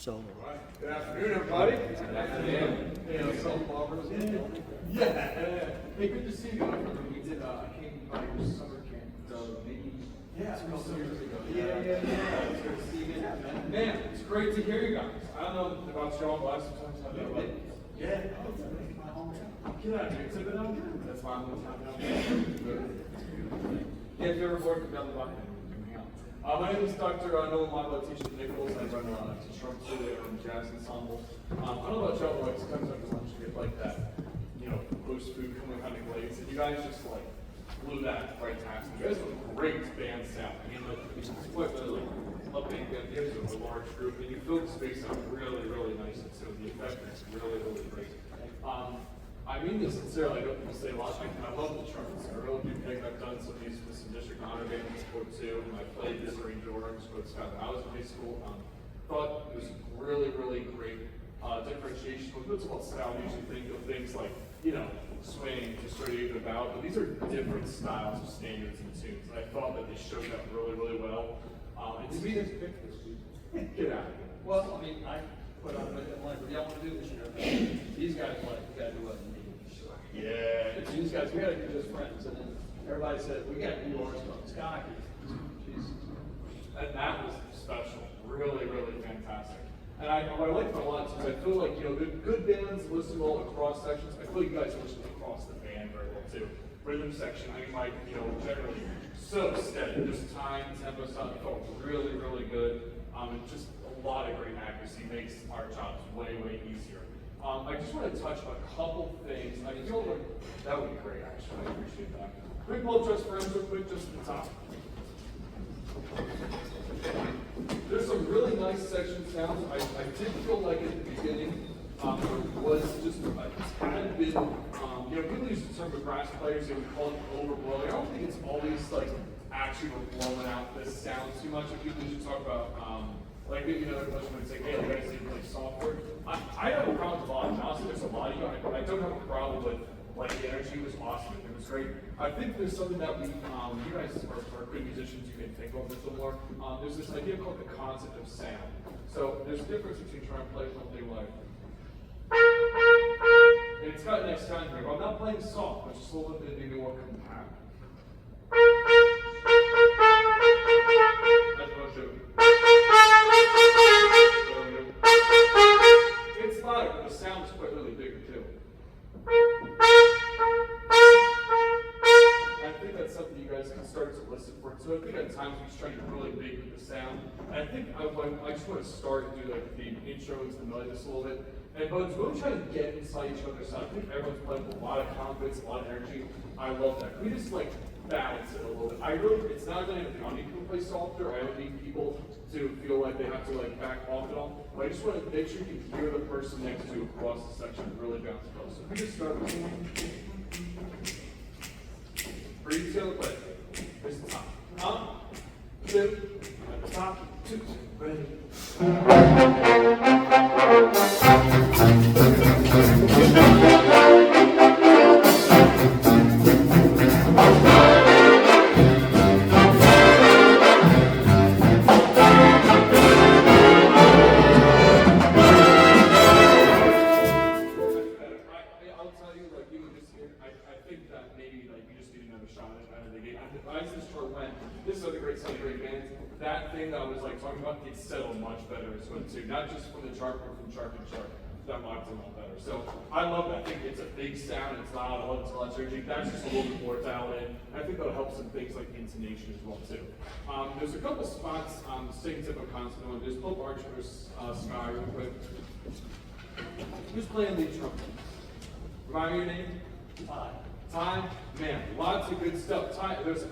So. Good afternoon, everybody. Good afternoon. Hey, Ensemble bombers. Yeah. Hey, good to see you guys. We did. I came by your summer camp. Maybe. Yeah, a couple years ago. Yeah. It's good to see you again. Man, it's great to hear you guys. I don't know about y'all, but I sometimes have that like. Yeah. It's my hometown. Get out of here. It's a bit out here. That's my hometown. Yeah, if you ever worked down the block. My name is Dr. Nolan Teacher Nichols. I run a Trump Jazz Ensemble. I don't know about y'all, but sometimes after lunch you get like that, post food coming kind of glaze, and you guys just like blew that right past me. You guys have a great band sound. I mean, like, it's quite literally a big band. You guys are a large group, and you fill the space out really, really nice, and so the effect is really, really great. I mean this sincerely. I don't want to say a lot. I love the trumpets. I really do think I've done some of these with some district honor bands before too. I played this range organs with Scott when I was in high school. Thought it was really, really great differentiation. When it's about sound, you usually think of things like, swing, just sort of even about, but these are different styles of standards and tunes. And I thought that they showed that really, really well. And to me, there's pictures. Get out of here. Well, I mean, I put on what y'all want to do this year. These guys like, we got to do what we need. Yeah. These guys, we got to do just friends. And then everybody said, we got to do ours from Sky. Jesus. And that was special. Really, really fantastic. And what I liked about a lot is I feel like, good bands listen well across sections. I feel like you guys listen across the band very well too. Rhythm section, generally so steady. Just time, tempo, stuff felt really, really good. And just a lot of great accuracy makes our jobs way, way easier. I just want to touch on a couple things. That would be great, actually. I appreciate that. Quick blow just for real quick, just at the top. There's some really nice section sounds. I did feel like at the beginning there was just a tad bit. People use the term for brass players, they would call it overblowing. I don't think it's always like actually blowing out this sound too much. If people usually talk about another question would say, hey, you guys need to play software. I have a problem with volume. Honestly, there's a lot of you. I don't have a problem with the energy was awesome. It was great. I think there's something that you guys are good musicians, you can think of this a little more. There's this idea called the concept of sound. So there's a difference between trying to play something like, and it's got a nice sound here, but I'm not playing soft, which is a little bit maybe more compact. That's what I'll show you. It's louder, but the sound is quite really bigger too. I think that's something you guys can start to listen for. So I think at times we try to get really big with the sound. And I think I just want to start and do the intro into the melodiness a little bit. But it's really trying to get inside each other's sound. I think everyone's playing with a lot of confidence, a lot of energy. I love that. Can we just balance it a little bit? It's not really anything. I don't need people to play softer. I don't need people to feel like they have to back off at all. But I just want to make sure you can hear the person next to you across the section and really bounce it off. So if we just start with breathe together, play. Here's the top. Up, two, at the top, two, ready. That thing that I was talking about, it settled much better as well too. Not just from the chart, but from chart to chart. That locked in a lot better. So I love that. I think it's a big sound, it's loud, I love it's a lot of energy. That's just a little bit more dialed in. I think that'll help some things like intonation as well too. There's a couple spots on the same type of concept one. There's Pope Arch versus Sky real quick. Who's playing lead trumpet? Remind me your name? Ty, man, lots of good stuff. Ty, there's a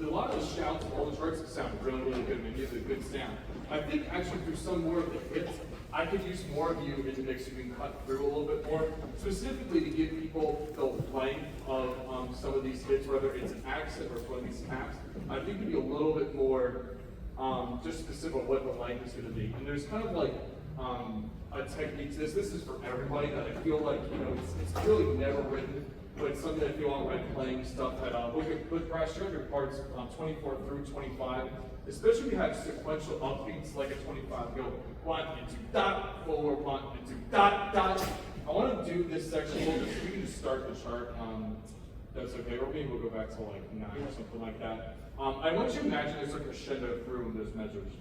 lot of the shouts of all the charts that sound really, really good. Maybe it's a good sound. I think actually through some more of the hits, I could use more of you in the mix so we can cut through a little bit more, specifically to give people the length of some of these hits, whether it's an accent or one of these taps. I think it'd be a little bit more just specific on what the length is going to be. And there's kind of a technique to this. This is for everybody that I feel like, it's really never written. But it's something I feel on when playing stuff that with brass record parts 24 through 25, especially if you have sequential upbeats like a 25 go 1 and 2, dot, forward, 1 and 2, dot, dot. I want to do this section, we can just start the chart. That's okay, or maybe we'll go back to like 9 or something like that. I want you to imagine there's like a crescendo through those measures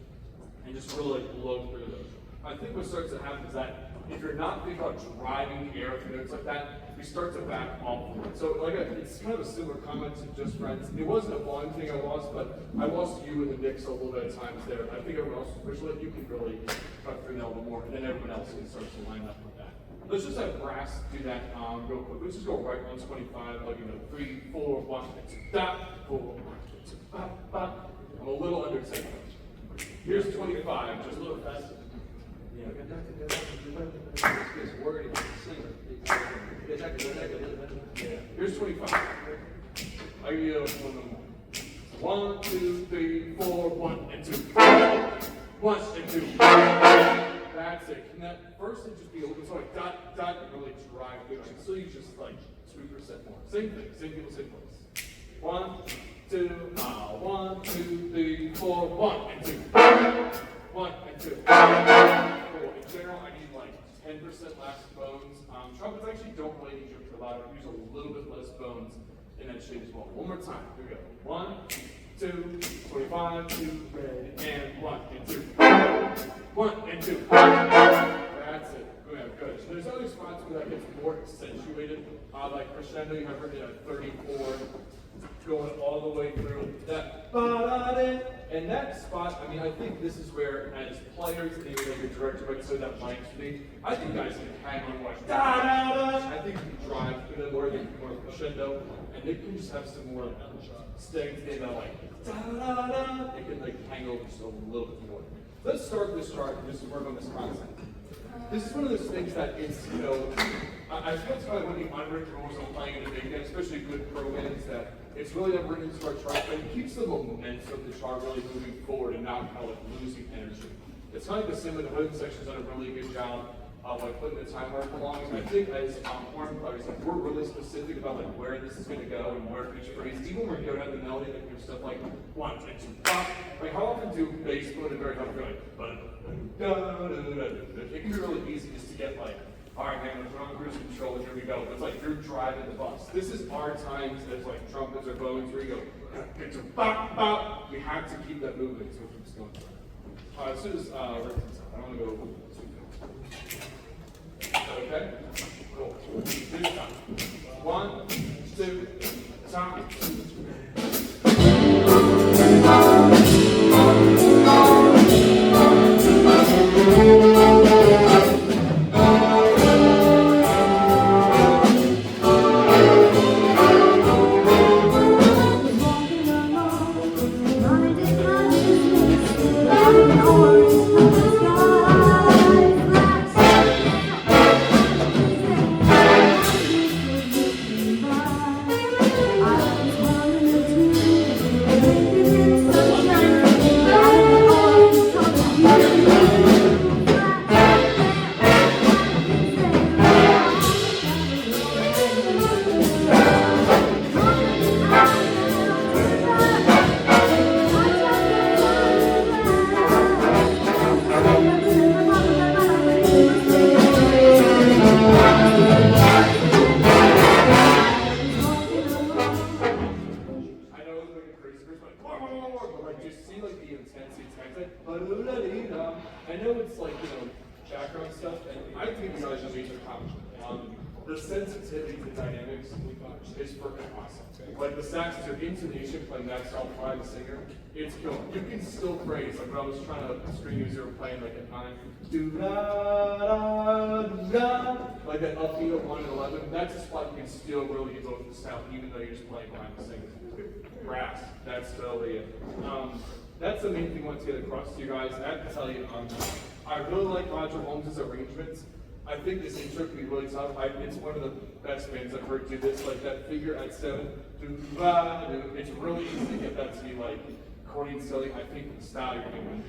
and just really like blow through those. I think what starts to happen is that if you're not thinking about driving the air through notes like that, we start to back off. So like it's kind of a similar comment to Just Friends. It wasn't a volume thing I lost, but I lost you in the mix a little bit of times there. I think everyone else, especially you can really cut through that a little more, and then everyone else can start to line up with that. Let's just have brass do that real quick. Let's just go right 125, like 3, 4, 1, 2, dot, 4, 1, 2, bop, bop. I'm a little under tempo. Here's 25, just a little faster. Yeah. Here's 25. I give one, 1, 2, 3, 4, 1 and 2. 1 and 2. That's it. Can that first it just be a little bit so like dot, dot, and really drive through it. So you just like 2% more. Same thing, same people, same place. 1, 2, 1, 2, 3, 4, 1 and 2. 1 and 2. Cool. In general, I need like 10% less bones. Trumpets actually don't really need you to allow it. Use a little bit less bones in that shape as well. One more time. Here we go. 1, 2, 25, 2, ready, and 1 and 2. 1 and 2. That's it. Good. So there's other spots where that gets more accentuated. Like crescendo, you have written at 34, going all the way through that. And that spot, I mean, I think this is where, as players, maybe like a director might say that might be. I think guys can hang on and watch. I think you can drive through them more than more crescendo, and they can just have some more stings in that like They can like hang over just a little bit more. Let's start this chart and just work on this concept. This is one of those things that it's, I feel it's probably one of the unwritten rules of playing in a big band, especially good pro bands, that it's really unwritten into our chart, but it keeps the momentum of the chart really moving forward and not kind of like losing energy. It's kind of like the same with the rhythm section's done a really good job of like putting the time where it belongs. I think as horn players, like, we're really specific about like where this is going to go and where each phrase, even when we go down the melody, like there's stuff like 1 and 2, pop. Like how often do bass put in very hard, like, it can be really easy just to get like, all right, man, we're on cruise control, and here we go. It's like you're driving the bus. This is our times as like trumpets or bones where you go, bop, bop. We have to keep that moving, so we're just going through. As soon as, I don't want to go too fast. Okay? Cool. Do time. 1, 2, time. I know it's like, background stuff, and I think you guys are major accomplishment. The sensitivity to dynamics is freaking awesome. Like the sax is your intonation playing that style by the singer, it's killer. You can still praise, like when I was trying to string you as you were playing like at 9, do da da da, like that upbeat of 1 and 11, that's a spot you can still really evoke the sound even though you're just playing behind the singer. Brass, that's totally it. That's the main thing I want to get across to you guys. I have to tell you, I really like Roger Holmes' arrangements. I think this intro can be really tough. It's one of the best bands I've heard do this, like that figure at 7. It's really easy to get that to be like accordion silly. I think the style you're doing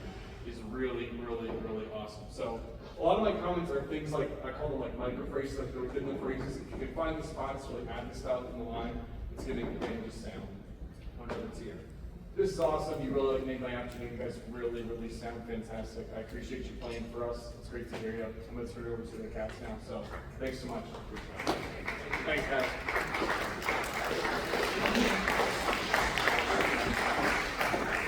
is really, really, really awesome. So a lot of my comments are things like, I call them like micro phrases, like within the phrases. If you can find the spots to like add the style in the line, it's going to make the band just sound. I don't know if it's here. This is awesome. You really made my afternoon. You guys really, really sound fantastic. I appreciate you playing for us. It's great to hear you. I'm going to turn it over to the Cats now. So thanks so much. Thanks, guys.